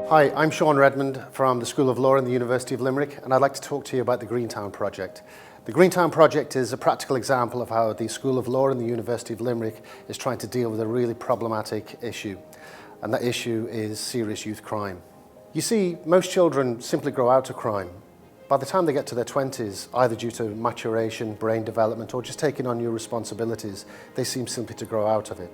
Hi, I'm Redmond from the School of Law in the University of Limerick, and I'd like to talk to you about the Greentown project. The Greentown project is a practical example of how the School of Law in the University of Limerick is trying to deal with a really problematic issue, and that issue is serious youth crime. You see, most children simply grow out of crime. By the time they get to their 20s, either due to maturation, brain development, or just taking on new responsibilities, they seem simply to grow out of it.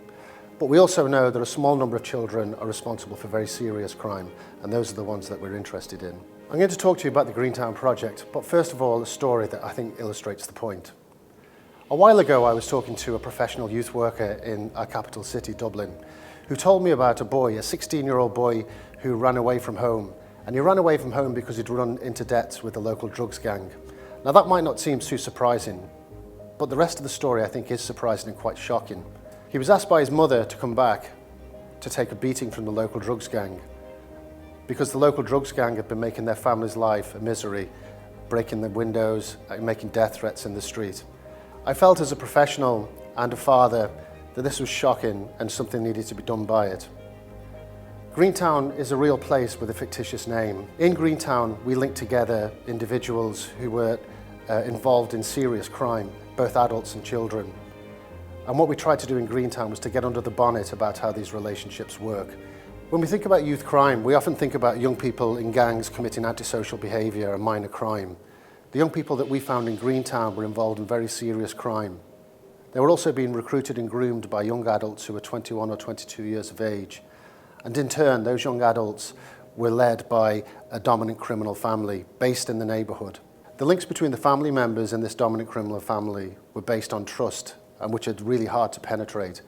But we also know that a small number of children are responsible for very serious crime, and those are the ones that we're interested in. I'm going to talk to you about the Greentown project, but first of all, a story that I think illustrates the point. A while ago, I was talking to a professional youth worker in our capital city, Dublin, who told me about a boy, a 16-year-old boy, who ran away from home. And he ran away from home because he'd run into debts with a local drugs gang. Now, that might not seem too surprising, but the rest of the story I think is surprising and quite shocking. He was asked by his mother to come back to take a beating from the local drugs gang because the local drugs gang had been making their family's life a misery, breaking the windows and making death threats in the street. I felt as a professional and a father that this was shocking and something needed to be done by it. Greentown is a real place with a fictitious name. In Greentown, we linked together individuals who were involved in serious crime, both adults and children. And what we tried to do in Greentown was to get under the bonnet about how these relationships work. When we think about youth crime, we often think about young people in gangs committing antisocial behaviour and minor crime. The young people that we found in Greentown were involved in very serious crime. They were also being recruited and groomed by young adults who were 21 or 22 years of age. And in turn, those young adults were led by a dominant criminal family based in the neighbourhood. The links between the family members in this dominant criminal family were based on trust, and which are really hard to penetrate.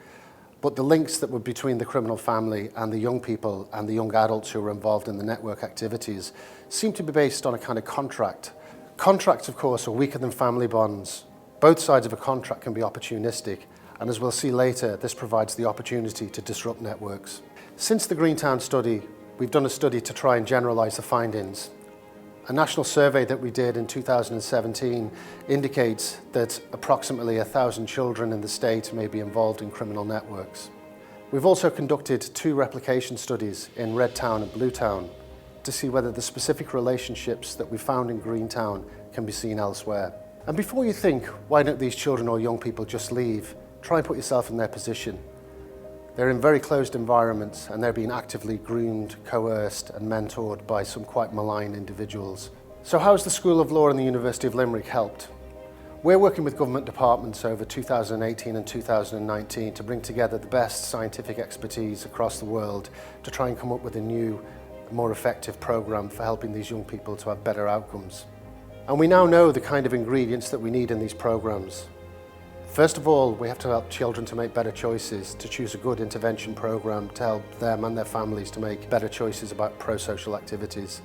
But the links that were between the criminal family and the young people and the young adults who were involved in the network activities seemed to be based on a kind of contract. Contracts, of course, are weaker than family bonds. Both sides of a contract can be opportunistic, and as we'll see later, this provides the opportunity to disrupt networks. Since the Greentown study, we've done a study to try and generalise the findings. A national survey that we did in 2017 indicates that approximately 1,000 children in the state may be involved in criminal networks. We've also conducted 2 replication studies in Redtown and Bluetown to see whether the specific relationships that we found in Greentown can be seen elsewhere. And before you think, why don't these children or young people just leave, try and put yourself in their position. They're in very closed environments and they're being actively groomed, coerced and mentored by some quite malign individuals. So how has the School of Law in the University of Limerick helped? We're working with government departments over 2018 and 2019 to bring together the best scientific expertise across the world to try and come up with a new, more effective programme for helping these young people to have better outcomes. And we now know the kind of ingredients that we need in these programmes. First of all, we have to help children to make better choices, to choose a good intervention programme to help them and their families to make better choices about pro-social activities.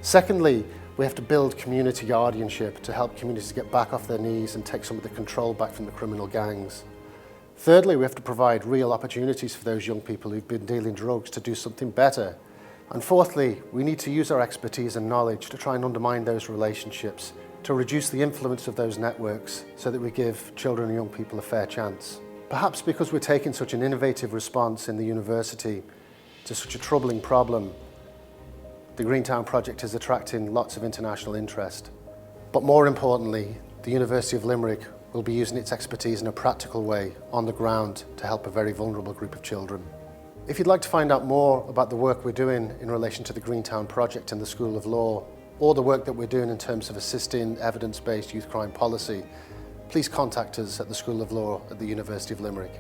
Secondly, we have to build community guardianship to help communities get back off their knees and take some of the control back from the criminal gangs. Thirdly, we have to provide real opportunities for those young people who've been dealing drugs to do something better. And fourthly, we need to use our expertise and knowledge to try and undermine those relationships, to reduce the influence of those networks so that we give children and young people a fair chance. Perhaps because we're taking such an innovative response in the university to such a troubling problem, the Greentown project is attracting lots of international interest. But more importantly, the University of Limerick will be using its expertise in a practical way on the ground to help a very vulnerable group of children. If you'd like to find out more about the work we're doing in relation to the Greentown project and the School of Law, or the work that we're doing in terms of assisting evidence-based youth crime policy, please contact us at the School of Law at the University of Limerick.